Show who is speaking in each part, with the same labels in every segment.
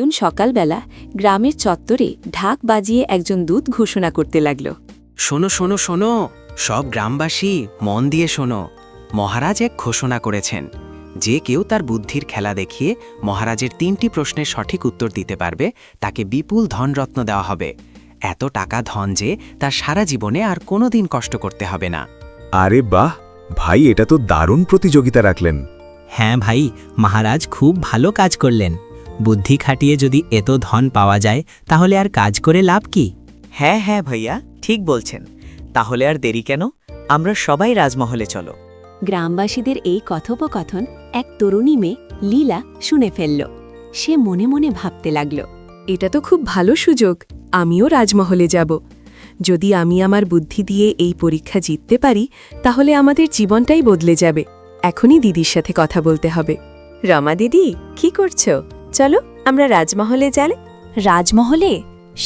Speaker 1: একদিন সকালবেলা গ্রামের চত্বরে ঢাক বাজিয়ে একজন দূত ঘোষণা করতে লাগল।
Speaker 2: শোনো শোনো শোনো, সব গ্রামবাসী মন দিয়ে শোনো। মহারাজ এক ঘোষণা করেছেন, যে কেউ তার বুদ্ধির খেলা দেখিয়ে মহারাজের 3টি প্রশ্নের সঠিক উত্তর দিতে পারবে তাকে বিপুল ধনরত্ন দেওয়া হবে। এত টাকা ধন যে তার সারা জীবনে আর কোনোদিন কষ্ট করতে হবে না।
Speaker 3: আরে বাহ ভাই, এটা তো দারুণ প্রতিযোগিতা রাখলেন।
Speaker 4: হ্যাঁ ভাই, মহারাজ খুব ভালো কাজ করলেন। বুদ্ধি খাটিয়ে যদি এত ধন পাওয়া যায় তাহলে আর কাজ করে লাভ কি?
Speaker 5: হ্যাঁ হ্যাঁ ভাইয়া, ঠিক বলছেন। তাহলে আর দেরি কেন, আমরা সবাই রাজমহলে চলো।
Speaker 1: গ্রামবাসীদের এই কথোপকথন এক তরুণী মেয়ে লীলা শুনে ফেলল। সে মনে মনে ভাবতে লাগল,
Speaker 6: এটা তো খুব ভালো সুযোগ, আমিও রাজমহলে যাব। যদি আমি আমার বুদ্ধি দিয়ে এই পরীক্ষা জিততে পারি তাহলে আমাদের জীবনটাই বদলে যাবে। এখনই দিদির সাথে কথা বলতে হবে। রমা দিদি, কি করছো? চলো আমরা রাজমহলে যাই।
Speaker 1: রাজমহলে?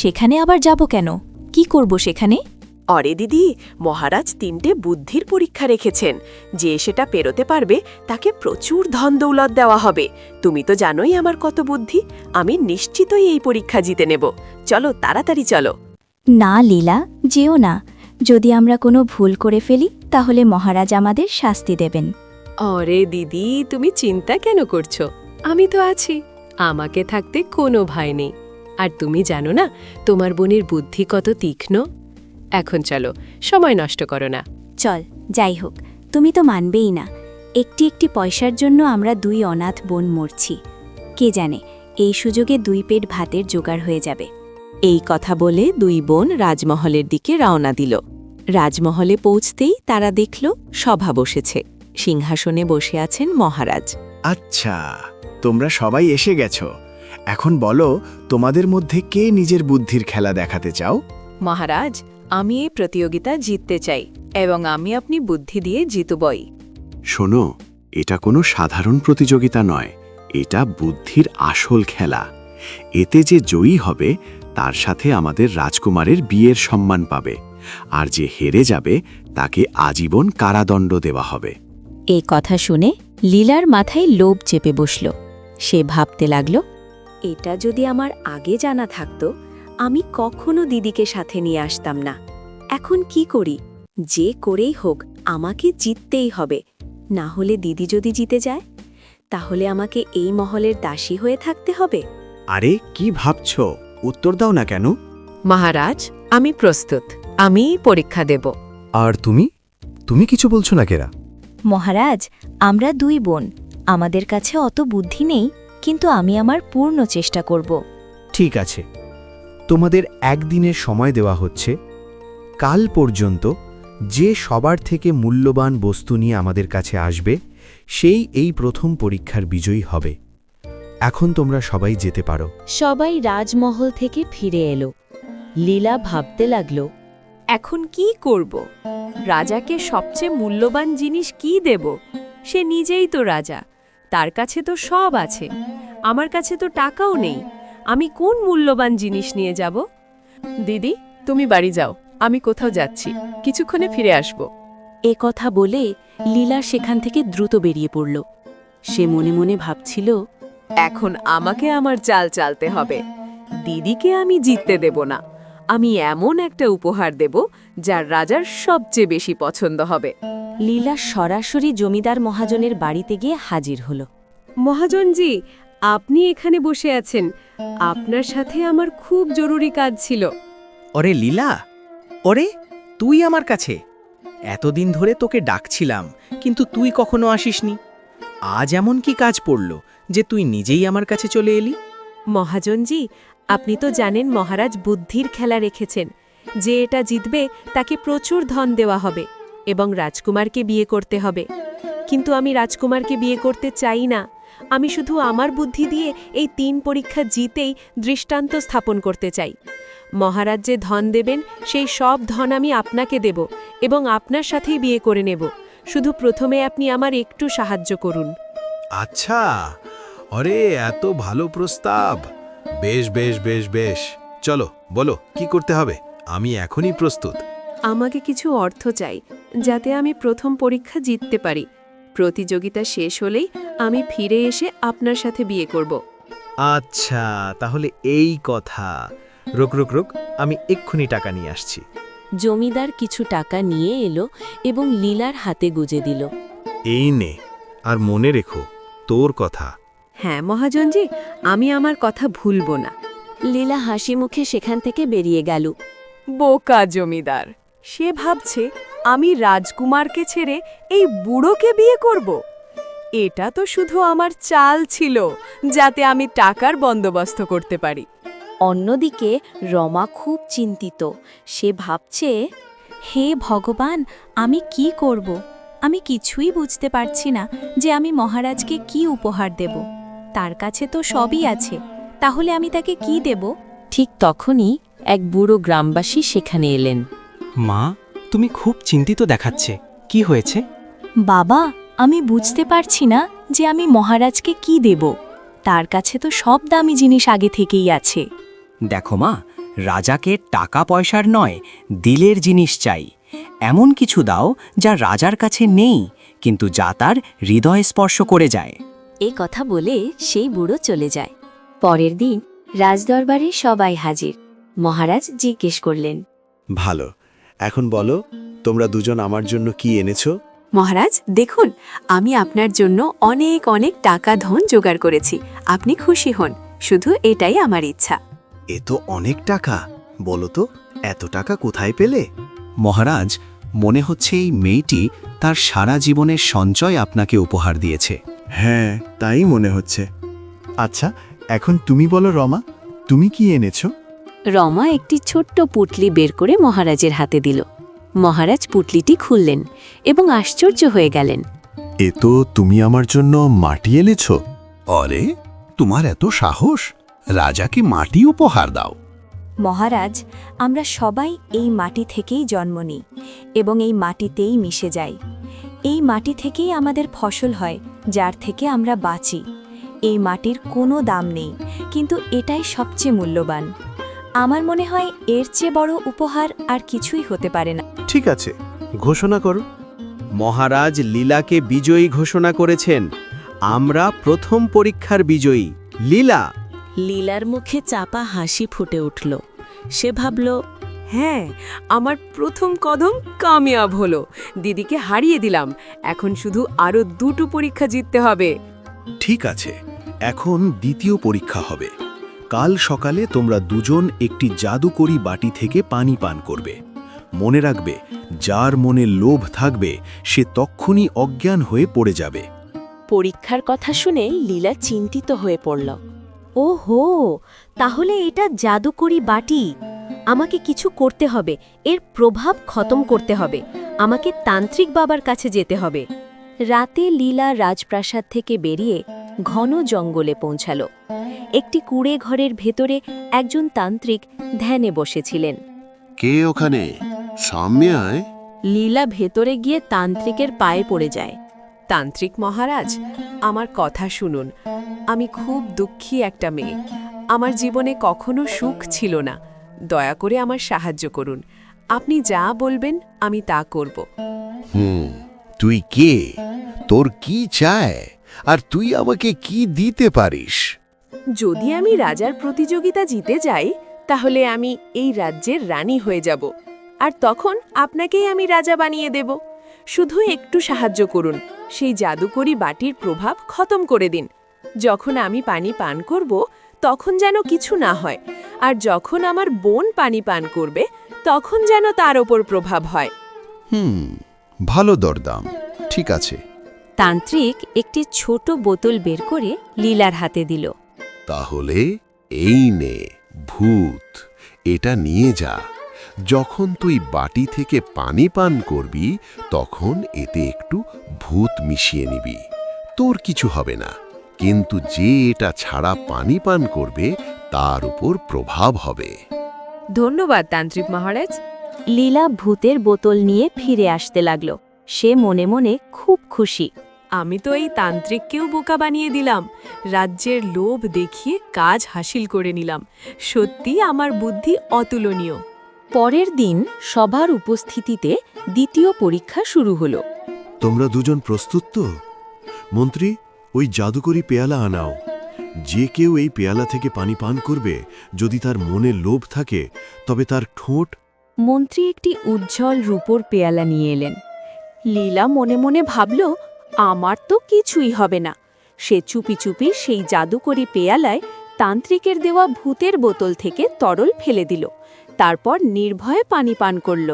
Speaker 1: সেখানে আবার যাব কেন? কি করব সেখানে?
Speaker 6: অরে দিদি, মহারাজ 3টে বুদ্ধির পরীক্ষা রেখেছেন। যে সেটা পেরোতে পারবে তাকে প্রচুর ধন দৌলত দেওয়া হবে। তুমি তো জানোই আমার কত বুদ্ধি, আমি নিশ্চিতই এই পরীক্ষা জিতে নেব। চলো তাড়াতাড়ি চলো।
Speaker 7: না লীলা, যেও না। যদি আমরা কোনো ভুল করে ফেলি তাহলে মহারাজ আমাদের শাস্তি দেবেন।
Speaker 6: অরে দিদি, তুমি চিন্তা কেন করছো? আমি তো আছি, আমাকে থাকতে কোনো ভয় নেই। আর তুমি জানো না তোমার বোনের বুদ্ধি কত তীক্ষ্ণ। এখন চলো, সময় নষ্ট করো না।
Speaker 7: চল, যাই হোক, তুমি তো মানবেই না। একটি একটি পয়সার জন্য আমরা 2 অনাথ বোন মরছি। কে জানে, এই সুযোগে 2 পেট ভাতের জোগাড় হয়ে যাবে।
Speaker 1: এই কথা বলে 2 বোন রাজমহলের দিকে রওনা দিল। রাজমহলে পৌঁছতেই তারা দেখল সভা বসেছে। সিংহাসনে বসে আছেন মহারাজ।
Speaker 8: আচ্ছা, তোমরা সবাই এসে গেছো। এখন বলো, তোমাদের মধ্যে কে নিজের বুদ্ধির খেলা দেখাতে চাও?
Speaker 6: মহারাজ, আমি এই প্রতিযোগিতা জিততে চাই এবং আমি আপনি বুদ্ধি দিয়ে জিতবই।
Speaker 8: শোনো, এটা কোনো সাধারণ প্রতিযোগিতা নয়, এটা বুদ্ধির আসল খেলা। এতে যে জয়ী হবে তার সাথে আমাদের রাজকুমারের বিয়ের সম্মান পাবে, আর যে হেরে যাবে তাকে আজীবন কারাদণ্ড দেওয়া হবে।
Speaker 1: এই কথা শুনে লীলার মাথায় লোভ চেপে বসল। সে ভাবতে লাগল, এটা যদি আমার আগে জানা থাকতো আমি কখনো দিদিকে সাথে নিয়ে আসতাম না। এখন কি করি? যে করেই হোক আমাকে জিততেই হবে। না হলে দিদি যদি জিতে যায় তাহলে আমাকে এই মহলের দাসী হয়ে থাকতে হবে।
Speaker 8: আরে কি ভাবছো? উত্তর দাও না কেন?
Speaker 6: মহারাজ, আমি প্রস্তুত, আমি পরীক্ষা দেব।
Speaker 3: আর তুমি কিছু বলছো না কেরা?
Speaker 7: মহারাজ, আমরা 2 বোন, আমাদের কাছে অত বুদ্ধি নেই, কিন্তু আমি আমার পূর্ণ চেষ্টা করব।
Speaker 3: ঠিক আছে, তোমাদের একদিনের সময় দেওয়া হচ্ছে। কাল পর্যন্ত যে সবার থেকে মূল্যবান বস্তু নিয়ে আমাদের কাছে আসবে সেই এই প্রথম পরীক্ষার বিজয়ী হবে। এখন তোমরা সবাই যেতে পারো।
Speaker 1: সবাই রাজমহল থেকে ফিরে এলো। লীলা ভাবতে লাগল,
Speaker 6: এখন কি করব? রাজাকে সবচেয়ে মূল্যবান জিনিস কি দেব? সে নিজেই তো রাজা, তার কাছে তো সব আছে। আমার কাছে তো টাকাও নেই। আমি কোন মূল্যবান জিনিস নিয়ে যাব? দিদি, তুমি বাড়ি যাও, আমি কোথাও যাচ্ছি, কিছুক্ষণে ফিরে আসব।
Speaker 1: এ কথা বলে লীলা সেখান থেকে দ্রুত বেরিয়ে পড়ল। সে মনে মনে ভাবছিল,
Speaker 6: এখন আমাকে আমার চাল চালতে হবে। দিদিকে আমি জিততে দেব না। আমি এমন একটা উপহার দেব যার রাজার সবচেয়ে বেশি পছন্দ হবে।
Speaker 1: লীলা সরাসরি জমিদার মহাজনের বাড়িতে গিয়ে হাজির হল।
Speaker 6: মহাজনজি, আপনি এখানে বসে আছেন। আপনার সাথে আমার খুব জরুরি কাজ ছিল।
Speaker 2: ওরে লীলা, ওরে তুই আমার কাছে? এতদিন ধরে তোকে ডাকছিলাম, কিন্তু তুই কখনো আসিসনি। আজ এমন কি কাজ পড়ল যে তুই নিজেই আমার কাছে চলে এলি?
Speaker 6: মহাজনজি, আপনি তো জানেন মহারাজ বুদ্ধির খেলা রেখেছেন। যে এটা জিতবে তাকে প্রচুর ধন দেওয়া হবে এবং রাজকুমারকে বিয়ে করতে হবে। কিন্তু আমি রাজকুমারকে বিয়ে করতে চাই না। আমি শুধু আমার বুদ্ধি দিয়ে এই 3 পরীক্ষা জিতেই দৃষ্টান্ত স্থাপন করতে চাই। মহারাজ যে ধন দেবেন সেই সব ধন আমি আপনাকে দেব এবং আপনার সাথেই বিয়ে করে নেব। শুধু প্রথমে আপনি আমার একটু সাহায্য করুন।
Speaker 3: আচ্ছা, আরে এত ভালো প্রস্তাব। বেশ বেশ বেশ বেশ, চলো বলো কি করতে হবে, আমি এখনই প্রস্তুত।
Speaker 6: আমাকে কিছু অর্থ চাই, যাতে আমি প্রথম পরীক্ষা জিততে পারি। প্রতিযোগিতা শেষ হলেই আমি ফিরে এসে আপনার সাথে বিয়ে করব।
Speaker 3: আচ্ছা, তাহলে এই কথা। রুক রুক রুক, আমি এক্ষুনি টাকা নিয়ে আসছি।
Speaker 1: জমিদার কিছু টাকা নিয়ে এলো এবং লীলার হাতে গুজে দিল।
Speaker 3: এই নে, আর মনে রেখো তোর কথা।
Speaker 6: হ্যাঁ মহাজনজি, আমি আমার কথা ভুলব না।
Speaker 1: লীলা হাসি মুখে সেখান থেকে বেরিয়ে গেল।
Speaker 6: বোকা জমিদার, সে ভাবছে আমি রাজকুমারকে ছেড়ে এই বুড়োকে বিয়ে করব। এটা তো শুধু আমার চাল ছিল, যাতে আমি টাকার বন্দোবস্ত করতে পারি।
Speaker 1: অন্যদিকে রমা খুব চিন্তিত। সে ভাবছে,
Speaker 7: হে ভগবান, আমি কি করব? আমি কিছুই বুঝতে পারছি না যে আমি মহারাজকে কি উপহার দেব। তার কাছে তো সবই আছে, তাহলে আমি তাকে কি দেব?
Speaker 1: ঠিক তখনই এক বুড়ো গ্রামবাসী সেখানে এলেন।
Speaker 2: মা, তুমি খুব চিন্তিত দেখাচ্ছে, কি হয়েছে?
Speaker 7: বাবা, আমি বুঝতে পারছি না যে আমি মহারাজকে কি দেব। তার কাছে তো সব দামি জিনিস আগে থেকেই আছে।
Speaker 4: দেখো মা, রাজাকে টাকা পয়সার নয়, দিলের জিনিস চাই। এমন কিছু দাও যা রাজার কাছে নেই, কিন্তু যা তার হৃদয় স্পর্শ করে যায়।
Speaker 1: এ কথা বলে সেই বুড়ো চলে যায়। পরের দিন রাজদরবারে সবাই হাজির। মহারাজ জিজ্ঞেস করলেন,
Speaker 3: ভালো, এখন বলো তোমরা দুজন আমার জন্য কি এনেছো?
Speaker 6: মহারাজ দেখুন, আমি আপনার জন্য অনেক অনেক টাকা ধন জোগাড় করেছি। আপনি খুশি হন, শুধু এটাই আমার ইচ্ছা।
Speaker 3: এ তো অনেক টাকা। বলো তো, এত টাকা কোথায় পেলে?
Speaker 8: মহারাজ, মনে হচ্ছে এই মেয়েটি তার সারা জীবনের সঞ্চয় আপনাকে উপহার দিয়েছে।
Speaker 9: হ্যাঁ, তাই মনে হচ্ছে। আচ্ছা, এখন তুমি বলো রমা, তুমি কি এনেছো?
Speaker 1: রমা একটি ছোট্ট পুটলি বের করে মহারাজের হাতে দিল। মহারাজ পুটলিটি খুললেন এবং আশ্চর্য হয়ে গেলেন।
Speaker 9: এ তো তুমি আমার জন্য মাটি এনেছো।
Speaker 8: আরে, তোমার এত সাহস! রাজাকে মাটি উপহার দাও।
Speaker 7: মহারাজ, আমরা সবাই এই মাটি থেকেই জন্ম নিই এবং এই মাটিতেই মিশে যাই। এই মাটি থেকেই আমাদের ফসল হয়, যার থেকে আমরা বাঁচি। এই মাটির কোনো দাম নেই, কিন্তু এটাই সবচেয়ে মূল্যবান। আমার মনে হয় এর চেয়ে বড় উপহার আর কিছুই হতে পারে না।
Speaker 3: ঠিক আছে, ঘোষণা করো। মহারাজ লীলাকে বিজয়ী ঘোষণা করেছেন। আমরা প্রথম পরীক্ষার বিজয়ী লীলা।
Speaker 1: লীলার মুখে চাপা হাসি ফুটে উঠল। সে ভাবল,
Speaker 6: হ্যাঁ, আমার প্রথম কদম কামিয়াব হলো। দিদিকে হারিয়ে দিলাম, এখন শুধু আরও 2টো পরীক্ষা জিততে হবে।
Speaker 3: ঠিক আছে, এখন দ্বিতীয় পরীক্ষা হবে। কাল সকালে তোমরা দুজন একটি জাদুকরি বাটি থেকে পানি পান করবে। মনে রাখবে, যার মনে লোভ থাকবে সে তক্ষুনি অজ্ঞান হয়ে পড়ে যাবে।
Speaker 1: পরীক্ষার কথা শুনে লীলা চিন্তিত হয়ে পড়ল।
Speaker 6: ওহো, তাহলে এটা জাদুকরি বাটি। আমাকে কিছু করতে হবে, এর প্রভাব খতম করতে হবে। আমাকে তান্ত্রিক বাবার কাছে যেতে হবে।
Speaker 1: রাতে লীলা রাজপ্রাসাদ থেকে বেরিয়ে ঘন জঙ্গলে পৌঁছাল। একটি কুঁড়ে ঘরের ভেতরে একজন তান্ত্রিক ধ্যানে বসেছিলেন।
Speaker 8: কে ওখানে? সামনে আয়।
Speaker 1: লীলা ভেতরে গিয়ে তান্ত্রিকের পায়ে পড়ে যায়।
Speaker 6: তান্ত্রিক মহারাজ, আমার কথা শুনুন। আমি খুব দুঃখী একটা মেয়ে। আমার জীবনে কখনো সুখ ছিল না। দয়া করে আমার সাহায্য করুন। আপনি যা বলবেন আমি তা করব।
Speaker 8: তুই কে? তোর কি চায়? আর তুই আমাকে কি দিতে পারিস?
Speaker 6: যদি আমি রাজার প্রতিযোগিতা জিতে যাই, তাহলে আমি এই রাজ্যের রানী হয়ে যাব, আর তখন আপনাকেই আমি রাজা বানিয়ে দেব। শুধু একটু সাহায্য করুন, সেই জাদুকরি বাটির প্রভাব খতম করে দিন। যখন আমি পানি পান করব, তখন যেন কিছু না হয়, আর যখন আমার বোন পানি পান করবে, তখন যেন তার ওপর প্রভাব হয়।
Speaker 9: ভালো দরদাম, ঠিক আছে।
Speaker 1: তান্ত্রিক একটি ছোট বোতল বের করে লীলার হাতে দিল।
Speaker 8: তাহলে এই নে ভূত, এটা নিয়ে যা। যখন তুই বাটি থেকে পানি পান করবি, তখন এতে একটু ভূত মিশিয়ে নিবি। তোর কিছু হবে না, কিন্তু যে এটা ছাড়া পানি পান করবে তার উপর প্রভাব হবে।
Speaker 6: ধন্যবাদ তান্ত্রিক মহারাজ।
Speaker 1: লীলা ভূতের বোতল নিয়ে ফিরে আসতে লাগল। সে মনে মনে খুব খুশি।
Speaker 6: আমি তো এই তান্ত্রিককেও বোকা বানিয়ে দিলাম। রাজ্যের লোভ দেখিয়ে কাজ হাসিল করে নিলাম। সত্যি আমার বুদ্ধি অতুলনীয়।
Speaker 1: পরের দিন সবার উপস্থিতিতে দ্বিতীয় পরীক্ষা শুরু হলো।
Speaker 9: তোমরা দুজন প্রস্তুত তো? মন্ত্রী, ওই জাদুকরি পেয়ালা আনাও।
Speaker 8: যে কেউ এই পেয়ালা থেকে পানি পান করবে, যদি তার মনে লোভ থাকে, তবে তার ঠোঁট।
Speaker 1: মন্ত্রী একটি উজ্জ্বল রূপোর পেয়ালা নিয়ে এলেন। লীলা মনে মনে ভাবল, আমার তো কিছুই হবে না। সে চুপি চুপি সেই জাদুকরি পেয়ালায় তান্ত্রিকের দেওয়া ভূতের বোতল থেকে তরল ফেলে দিল। তারপর নির্ভয়ে পানি পান করল।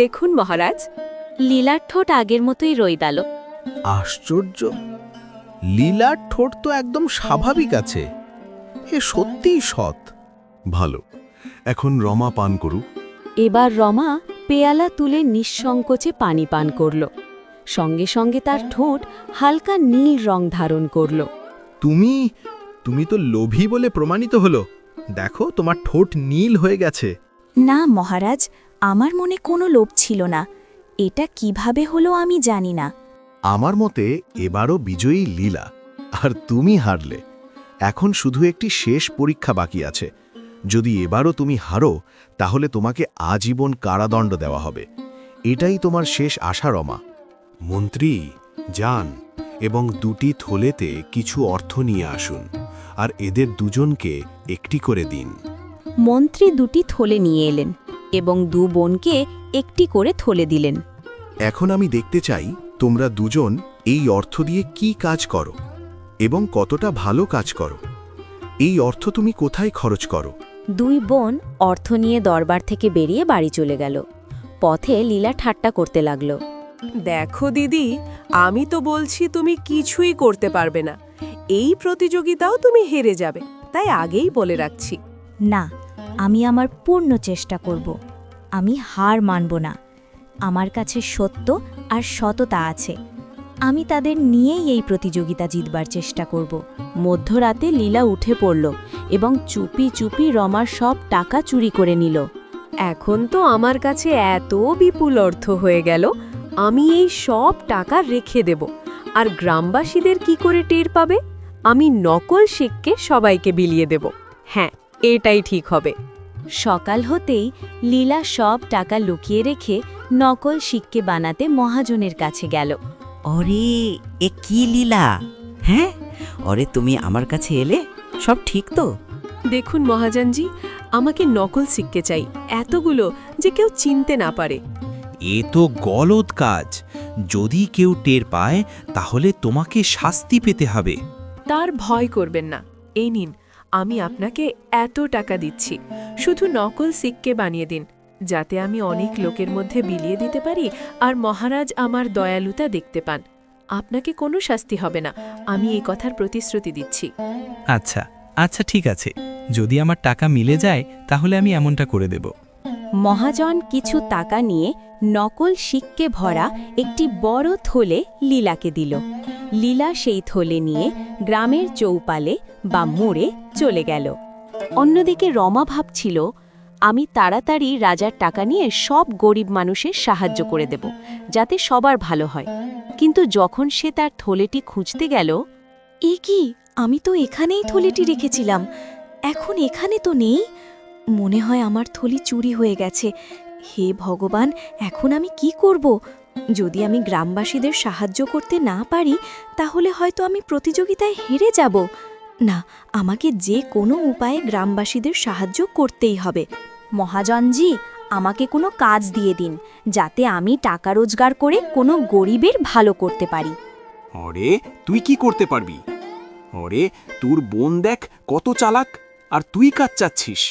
Speaker 6: দেখুন মহারাজ,
Speaker 1: লীলার ঠোঁট আগের মতোই রয়ে গেল।
Speaker 10: আশ্চর্য, লীলার ঠোঁট তো একদম স্বাভাবিক আছে। এ সত্যিই সৎ।
Speaker 8: ভালো, এখন রমা পান করুক।
Speaker 1: এবার রমা পেয়ালা তুলে নিঃসংকোচে পানি পান করল। সঙ্গে সঙ্গে তার ঠোঁট হালকা নীল রং ধারণ করল।
Speaker 10: তুমি তো লোভী বলে প্রমাণিত হলো। দেখো, তোমার ঠোঁট নীল হয়ে গেছে।
Speaker 7: না মহারাজ, আমার মনে কোনো লোভ ছিল না। এটা কিভাবে হলো আমি জানি না।
Speaker 8: আমার মতে এবারও বিজয়ী লীলা, আর তুমি হারলে। এখন শুধু একটি শেষ পরীক্ষা বাকি আছে। যদি এবারও তুমি হারো, তাহলে তোমাকে আজীবন কারাদণ্ড দেওয়া হবে। এটাই তোমার শেষ আশা রমা। মন্ত্রী যান এবং 2টি থলেতে কিছু অর্থ নিয়ে আসুন, আর এদের দুজনকে একটি করে দিন।
Speaker 1: মন্ত্রী 2টি থলে নিয়ে এলেন এবং 2 বোনকে একটি করে থলে দিলেন।
Speaker 8: এখন আমি দেখতে চাই তোমরা দুজন এই অর্থ দিয়ে কি কাজ করো এবং কতটা ভালো কাজ করো। এই অর্থ তুমি কোথায় খরচ করো?
Speaker 1: 2 বোন অর্থ নিয়ে দরবার থেকে বেরিয়ে বাড়ি চলে গেল। পথে লীলা ঠাট্টা করতে লাগল।
Speaker 6: দেখো দিদি, আমি তো বলছি তুমি কিছুই করতে পারবে না। এই প্রতিযোগিতাও তুমি হেরে যাবে, তাই আগেই বলে রাখছি।
Speaker 7: না, আমি আমার পূর্ণ চেষ্টা করব। আমি হার মানব না। আমার কাছে সত্য আর সততা আছে। আমি তাদের নিয়েই এই প্রতিযোগিতা জিতবার চেষ্টা করব।
Speaker 1: মধ্যরাতে লীলা উঠে পড়ল এবং চুপি চুপি রমার সব টাকা চুরি করে নিল।
Speaker 6: এখন তো আমার কাছে এত বিপুল অর্থ হয়ে গেল, আমি এই সব টাকা রেখে দেব। আর গ্রামবাসীদের কি করে টের পাবে? আমি নকল শিককে সবাইকে বিলিয়ে দেব। হ্যাঁ, এটাই ঠিক হবে।
Speaker 1: সকাল হতেই লীলা সব টাকা লুকিয়ে রেখে নকল শিককে বানাতে মহাজনের কাছে গেল।
Speaker 5: অরে, এ কি লীলা? হ্যাঁ, অরে তুমি আমার কাছে এলে, সব ঠিক তো?
Speaker 6: দেখুন মহাজনজি, আমাকে নকল শিককে চাই, এতগুলো যে কেউ চিনতে না পারে।
Speaker 11: এ তো গলদ কাজ। যদি কেউ টের পায়, তাহলে তোমাকে শাস্তি পেতে হবে।
Speaker 6: তার ভয় করবেন না। এই নিন, আমি আপনাকে এত টাকা দিচ্ছি। শুধু নকল সিক্কে বানিয়ে দিন, যাতে আমি অনেক লোকের মধ্যে বিলিয়ে দিতে পারি আর মহারাজ আমার দয়ালুতা দেখতে পান। আপনাকে কোনো শাস্তি হবে না, আমি এই কথার প্রতিশ্রুতি দিচ্ছি।
Speaker 11: আচ্ছা আচ্ছা, ঠিক আছে। যদি আমার টাকা মিলে যায়, তাহলে আমি এমনটা করে দেব।
Speaker 1: মহাজন কিছু টাকা নিয়ে নকল শিককে ভরা একটি বড় থলে লীলাকে দিল। লীলা সেই থলে নিয়ে গ্রামের চৌপালে বা মোড়ে চলে গেল। অন্যদিকে রমা ভাবছিল, আমি তাড়াতাড়ি রাজার টাকা নিয়ে সব গরিব মানুষের সাহায্য করে দেব, যাতে সবার ভালো হয়। কিন্তু যখন সে তার থলেটি খুঁজতে গেল,
Speaker 7: এ কি, আমি তো এখানেই থলিটি রেখেছিলাম, এখন এখানে তো নেই। মনে হয় আমার থলি চুরি হয়ে গেছে। হে ভগবান, এখন আমি কি করব? যদি আমি গ্রামবাসীদের সাহায্য করতে না পারি, তাহলে হয়তো আমি প্রতিযোগিতায় হেরে যাব। না, আমাকে যে কোনো উপায়ে গ্রামবাসীদের সাহায্য করতেই হবে। মহাজনজি, আমাকে কোনো কাজ দিয়ে দিন, যাতে আমি টাকা রোজগার করে কোনো গরিবের ভালো করতে পারি।
Speaker 12: অরে, তুই কি করতে পারবি? অরে, তোর বোন দেখ কত চালাক, আর তুই কাজ চাচ্ছিস।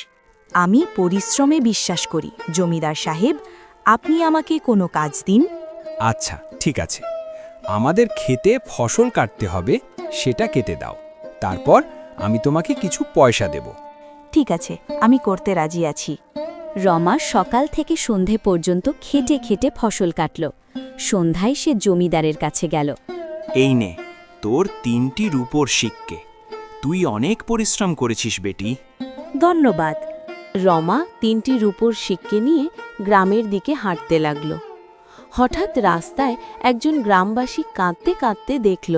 Speaker 7: আমি পরিশ্রমে বিশ্বাস করি জমিদার সাহেব, আপনি আমাকে কোনো কাজ দিন।
Speaker 11: আচ্ছা, ঠিক আছে। আমাদের খেতে ফসল কাটতে হবে, সেটা কেটে দাও। তারপর আমি তোমাকে কিছু পয়সা দেব।
Speaker 7: ঠিক আছে, আমি করতে রাজি আছি।
Speaker 1: রমা সকাল থেকে সন্ধে পর্যন্ত খেটে খেটে ফসল কাটল। সন্ধ্যায় সে জমিদারের কাছে গেল।
Speaker 12: এই নে তোর 3টি রূপোর শিককে। তুই অনেক পরিশ্রম করেছিস বেটি।
Speaker 1: ধন্যবাদ। রমা 3টি রূপোর শিককে নিয়ে গ্রামের দিকে হাঁটতে লাগল। হঠাৎ রাস্তায় একজন গ্রামবাসী কাঁদতে কাঁদতে দেখল।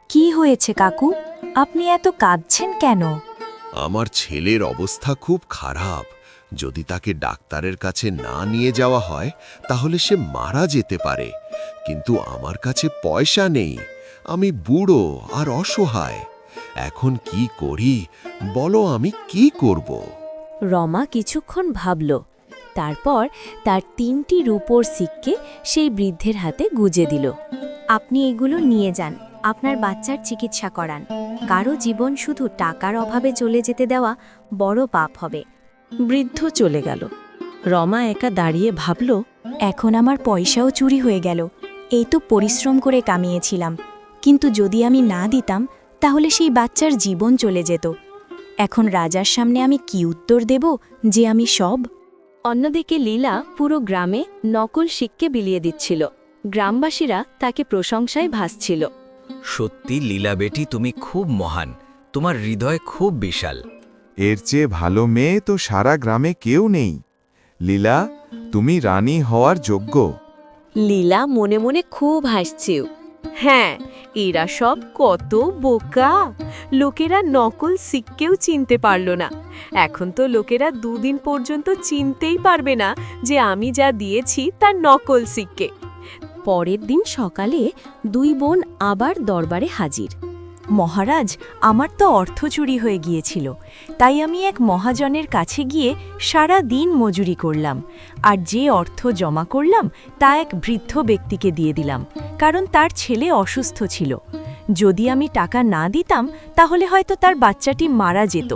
Speaker 7: কি হয়েছে কাকু, আপনি এত কাঁদছেন কেন?
Speaker 8: আমার ছেলের অবস্থা খুব খারাপ। যদি তাকে ডাক্তারের কাছে না নিয়ে যাওয়া হয়, তাহলে সে মারা যেতে পারে। কিন্তু আমার কাছে পয়সা নেই। আমি বুড়ো আর অসহায়।
Speaker 13: এখন কি করি বলো, আমি কি করব?
Speaker 1: রমা কিছুক্ষণ ভাবল, তারপর তার 3টি রূপোর সিক্কে সেই বৃদ্ধের হাতে গুজে দিল।
Speaker 7: আপনি এগুলো নিয়ে যান, আপনার বাচ্চার চিকিৎসা করান। কারো জীবন শুধু টাকার অভাবে চলে যেতে দেওয়া বড় পাপ হবে।
Speaker 1: বৃদ্ধ চলে গেল। রমা একা দাঁড়িয়ে ভাবল,
Speaker 7: এখন আমার পয়সাও চুরি হয়ে গেল। এই তো পরিশ্রম করে কামিয়েছিলাম, কিন্তু যদি আমি না দিতাম তাহলে সেই বাচ্চার জীবন চলে যেত। এখন রাজার সামনে আমি কি উত্তর দেব যে আমি সব?
Speaker 1: অন্যদিকে লীলা পুরো গ্রামে নকল সিক্কে বিলিয়ে দিচ্ছিল। গ্রামবাসীরা তাকে প্রশংসায় ভাসছিল।
Speaker 14: সত্যি লীলা বেটি, তুমি খুব মহান, তোমার হৃদয় খুব বিশাল।
Speaker 15: এর চেয়ে ভালো মেয়ে তো সারা গ্রামে কেউ নেই। লীলা, তুমি রানী হওয়ার যোগ্য।
Speaker 1: লীলা মনে মনে খুব হাসছিল। হ্যাঁ, এরা সব কত বোকা! লোকেরা নকল সিক্কেও চিনতে পারল না। এখন তো লোকেরা 2 দিন পর্যন্ত চিনতেই পারবে না যে আমি যা দিয়েছি তার নকল সিক্কে। পরের দিন সকালে 2 বোন আবার দরবারে হাজির।
Speaker 7: মহারাজ, আমার তো অর্থ চুরি হয়ে গিয়েছিল, তাই আমি এক মহাজনের কাছে গিয়ে সারা দিন মজুরি করলাম, আর যে অর্থ জমা করলাম তা এক বৃদ্ধ ব্যক্তিকে দিয়ে দিলাম, কারণ তার ছেলে অসুস্থ ছিল। যদি আমি টাকা না দিতাম তাহলে হয়তো তার বাচ্চাটি মারা যেত।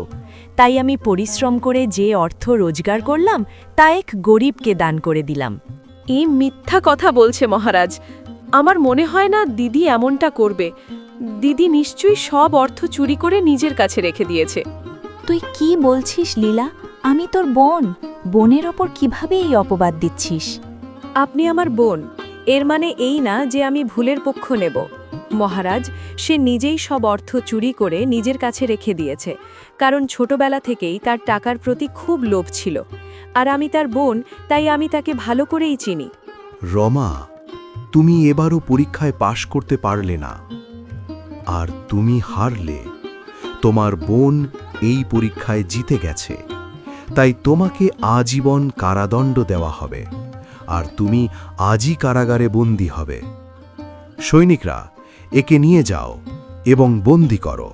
Speaker 7: তাই আমি পরিশ্রম করে যে অর্থ রোজগার করলাম তা এক গরিবকে দান করে দিলাম।
Speaker 6: এই মিথ্যা কথা বলছে মহারাজ। আমার মনে হয় না দিদি এমনটা করবে। দিদি নিশ্চয়ই সব অর্থ চুরি করে নিজের কাছে রেখে দিয়েছে।
Speaker 7: তুই কি বলছিস লীলা? আমি তোর বোন, বোনের ওপর কিভাবে এই অপবাদ দিচ্ছিস?
Speaker 6: আপনি আমার বোন, এর মানে এই না যে আমি ভুলের পক্ষ নেব। মহারাজ, সে নিজেই সব অর্থ চুরি করে নিজের কাছে রেখে দিয়েছে, কারণ ছোটবেলা থেকেই তার টাকার প্রতি খুব লোভ ছিল। আর আমি তার বোন, তাই আমি তাকে ভালো করেই চিনি।
Speaker 3: রমা, তুমি এবারও পরীক্ষায় পাশ করতে পারলে না, আর তুমি হারলে। তোমার বোন এই পরীক্ষায় জিতে গেছে, তাই তোমাকে আজীবন কারাদণ্ড দেওয়া হবে, আর তুমি আজই কারাগারে বন্দী হবে। সৈনিকরা, একে নিয়ে যাও এবং বন্দী করো।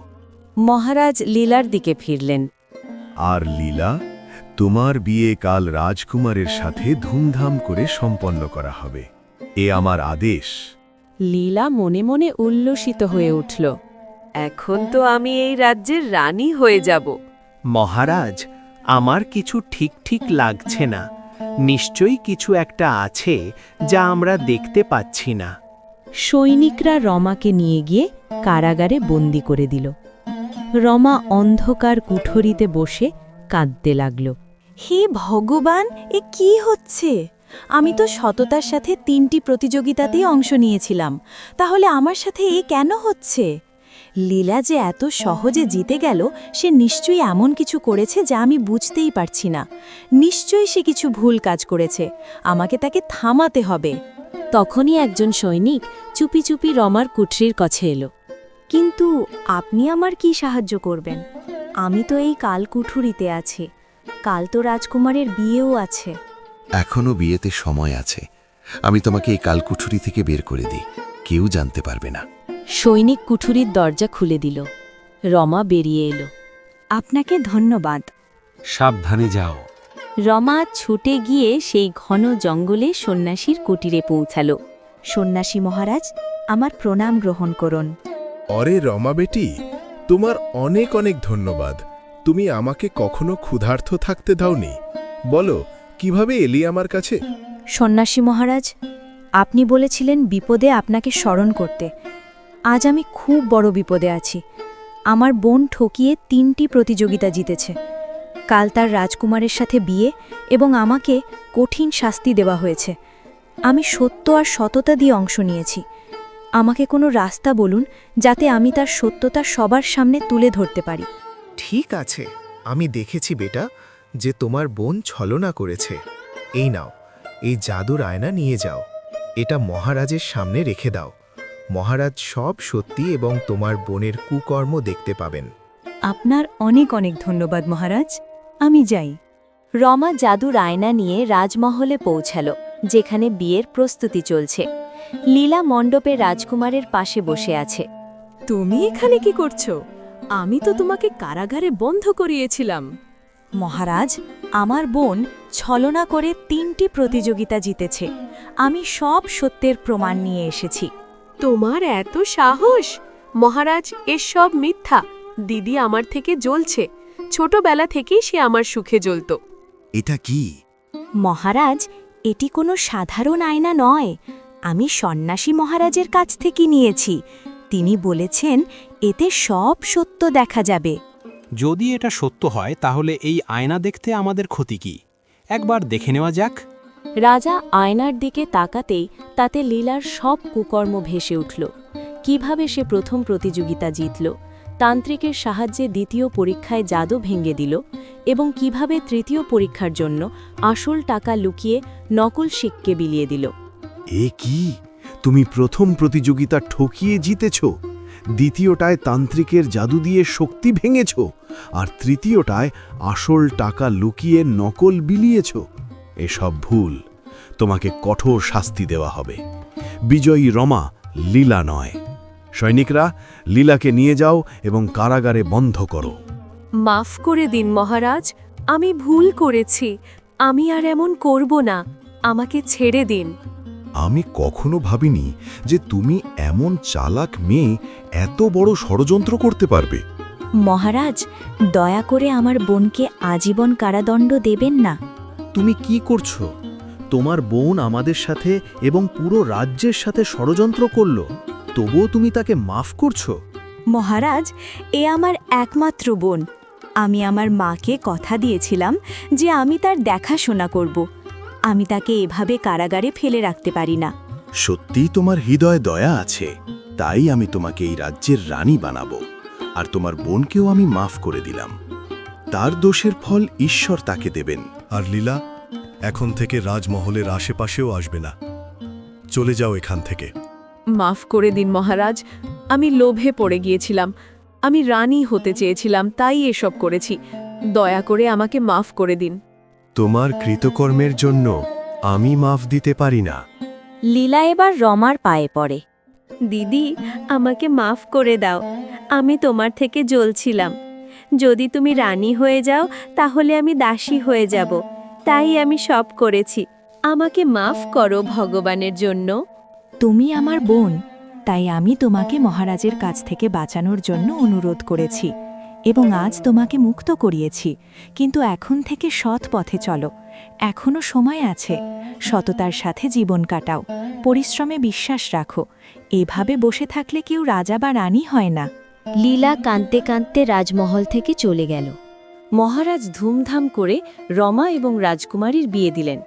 Speaker 1: মহারাজ লীলার দিকে ফিরলেন।
Speaker 16: আর লীলা, তোমার বিয়ে কাল রাজকুমারের সাথে ধুমধাম করে সম্পন্ন করা হবে, এ আমার আদেশ।
Speaker 6: লীলা মনে মনে উল্লসিত হয়ে উঠল। এখন তো আমি এই রাজ্যের রানী হয়ে যাব।
Speaker 2: মহারাজ, আমার কিছু ঠিক ঠিক লাগছে না। নিশ্চয়ই কিছু একটা আছে যা আমরা দেখতে পাচ্ছি না।
Speaker 1: সৈনিকরা রমাকে নিয়ে গিয়ে কারাগারে বন্দি করে দিল। রমা অন্ধকার কুঠরিতে বসে কাঁদতে লাগল।
Speaker 7: হে ভগবান, এ কি হচ্ছে? আমি তো সততার সাথে 3টি প্রতিযোগিতাতেই অংশ নিয়েছিলাম, তাহলে আমার সাথে এ কেন হচ্ছে? লীলা যে এত সহজে জিতে গেল, সে নিশ্চয়ই এমন কিছু করেছে যা আমি বুঝতেই পারছি না। নিশ্চয়ই সে কিছু ভুল কাজ করেছে, আমাকে তাকে থামাতে হবে।
Speaker 1: তখনই একজন সৈনিক চুপি চুপি রমার কুঠরির কাছে এলো।
Speaker 7: কিন্তু আপনি আমার কি সাহায্য করবেন? আমি তো এই কালকুঠুরিতে আছি, কাল তো রাজকুমারের বিয়েও আছে।
Speaker 13: এখনো বিয়েতে সময় আছে। আমি তোমাকে এই কালকুঠুরি থেকে বের করে দিই, কেউ জানতে পারবে না।
Speaker 1: সৈনিক কুঠুরির দরজা খুলে দিল। রমা বেরিয়ে এলো।
Speaker 7: আপনাকে ধন্যবাদ।
Speaker 11: সাবধানে যাও।
Speaker 1: রমা ছুটে গিয়ে সেই ঘন জঙ্গলে সন্ন্যাসীর কুটিরে পৌঁছাল।
Speaker 7: সন্ন্যাসী মহারাজ, আমার প্রণাম গ্রহণ করুন।
Speaker 10: অরে রমা বেটি, তোমার অনেক অনেক ধন্যবাদ। তুমি আমাকে কখনো ক্ষুধার্ত থাকতে দাওনি। বলো, কিভাবে এলি আমার কাছে?
Speaker 7: সন্ন্যাসী মহারাজ, আপনি বলেছিলেন বিপদে আপনাকে স্মরণ করতে। আজ আমি খুব বড় বিপদে আছি। আমার বোন ঠকিয়ে 3টি প্রতিযোগিতা জিতেছে। কাল তার রাজকুমারের সাথে বিয়ে এবং আমাকে কঠিন শাস্তি দেওয়া হয়েছে। আমি সত্য আর সততা দিয়ে অংশ নিয়েছি। আমাকে কোনো রাস্তা বলুন যাতে আমি তার সত্যতা সবার সামনে তুলে ধরতে পারি।
Speaker 10: ঠিক আছে, আমি দেখেছি বেটা যে তোমার বোন ছলনা করেছে। এই নাও, এই জাদুর আয়না নিয়ে যাও। এটা মহারাজের সামনে রেখে দাও। মহারাজ সব সত্যি এবং তোমার বোনের কুকর্ম দেখতে পাবেন।
Speaker 7: আপনার অনেক অনেক ধন্যবাদ মহারাজ, আমি যাই।
Speaker 1: রমা জাদুর আয়না নিয়ে রাজমহলে পৌঁছাল, যেখানে বিয়ের প্রস্তুতি চলছে। লীলা মণ্ডপে রাজকুমারের পাশে বসে আছে।
Speaker 6: তুমি এখানে কি করছো? আমি তো তোমাকে কারাগারে বন্ধ করিয়েছিলাম।
Speaker 7: মহারাজ, আমার বোন ছলনা করে 3টি প্রতিযোগিতা জিতেছে। আমি সব সত্যের প্রমাণ নিয়ে এসেছি।
Speaker 6: তোমার এত সাহস! মহারাজ, এসব মিথ্যা। দিদি আমার থেকে জ্বলছে। ছোটবেলা থেকেই সে আমার সুখে জ্বলত।
Speaker 16: এটা কি?
Speaker 7: মহারাজ, এটি কোনো সাধারণ আয়না নয়। আমি সন্ন্যাসী মহারাজের কাছ থেকে নিয়েছি। তিনি বলেছেন এতে সব সত্য দেখা যাবে।
Speaker 11: যদি এটা সত্য হয় তাহলে এই আয়না দেখতে আমাদের ক্ষতি কি? একবার দেখে নেওয়া যাক।
Speaker 1: রাজা আয়নার দিকে তাকাতেই তাতে লীলার সব কুকর্ম ভেসে উঠল। কিভাবে সে প্রথম প্রতিযোগিতা জিতল, তান্ত্রিকের সাহায্যে দ্বিতীয় পরীক্ষায় জাদু ভেঙে দিল, এবং কিভাবে তৃতীয় পরীক্ষার জন্য আসল টাকা লুকিয়ে নকল শিককে বিলিয়ে দিল।
Speaker 16: এ কি? তুমি প্রথম প্রতিযোগিতা ঠকিয়ে জিতেছ, দ্বিতীয়টায় তান্ত্রিকের জাদু দিয়ে শক্তি ভেঙেছ, আর তৃতীয়টায় আসল টাকা লুকিয়ে নকল বিলিয়েছ। এসব ভুল। তোমাকে কঠোর শাস্তি দেওয়া হবে। বিজয়ী রমা, লীলা নয়। সৈনিকরা, লীলাকে নিয়ে যাও এবং কারাগারে বন্ধ করো।
Speaker 6: মাফ করে দিন মহারাজ, আমি ভুল করেছি। আমি আর এমন করব না। আমাকে ছেড়ে দিন।
Speaker 16: আমি কখনো ভাবিনি যে তুমি এমন চালাক মেয়ে এত বড় ষড়যন্ত্র করতে পারবে।
Speaker 7: মহারাজ, দয়া করে আমার বোনকে আজীবন কারাদণ্ড দেবেন না।
Speaker 3: তুমি কি করছো? তোমার বোন আমাদের সাথে এবং পুরো রাজ্যের সাথে ষড়যন্ত্র করল, তবুও তুমি তাকে মাফ করছো?
Speaker 7: মহারাজ, এ আমার একমাত্র বোন। আমি আমার মাকে কথা দিয়েছিলাম যে আমি তার দেখাশোনা করব। আমি তাকে এভাবে কারাগারে ফেলে রাখতে পারি না।
Speaker 16: সত্যিই তোমার হৃদয়ে দয়া আছে, তাই আমি তোমাকে এই রাজ্যের রানী বানাবো। আর তোমার বোনকেও আমি মাফ করে দিলাম। তার দোষের ফল ঈশ্বর তাকে দেবেন।
Speaker 17: আর লীলা এখন থেকে রাজমহলের আশেপাশেও আসবে না। চলে যাও এখান থেকে।
Speaker 6: মাফ করে দিন মহারাজ, আমি লোভে পড়ে গিয়েছিলাম। আমি রানী হতে চেয়েছিলাম, তাই এসব করেছি। দয়া করে আমাকে মাফ করে দিন।
Speaker 17: তোমার কৃতকর্মের জন্য আমি মাফ দিতে পারি না।
Speaker 7: লীলা এবার রমার পায়ে পড়ে।
Speaker 1: দিদি, আমাকে মাফ করে দাও। আমি তোমার থেকে জ্বলছিলাম। যদি তুমি রানী হয়ে যাও তাহলে আমি দাসী হয়ে যাব। তাই আমি সব করেছি। আমাকে মাফ করো ভগবানের জন্য।
Speaker 7: তুমি আমার বোন, তাই আমি তোমাকে মহারাজের কাছ থেকে বাঁচানোর জন্য অনুরোধ করেছি এবং আজ তোমাকে মুক্ত করিয়েছি। কিন্তু এখন থেকে সৎ পথে চলো। এখনো সময় আছে। সততার সাথে জীবন কাটাও, পরিশ্রমে বিশ্বাস রাখো। এভাবে বসে থাকলে কেউ রাজা বা রানী হয় না।
Speaker 1: লীলা কাঁদতে কাঁদতে রাজমহল থেকে চলে গেল। মহারাজ ধুমধাম করে রমা এবং রাজকুমারীর বিয়ে দিলেন।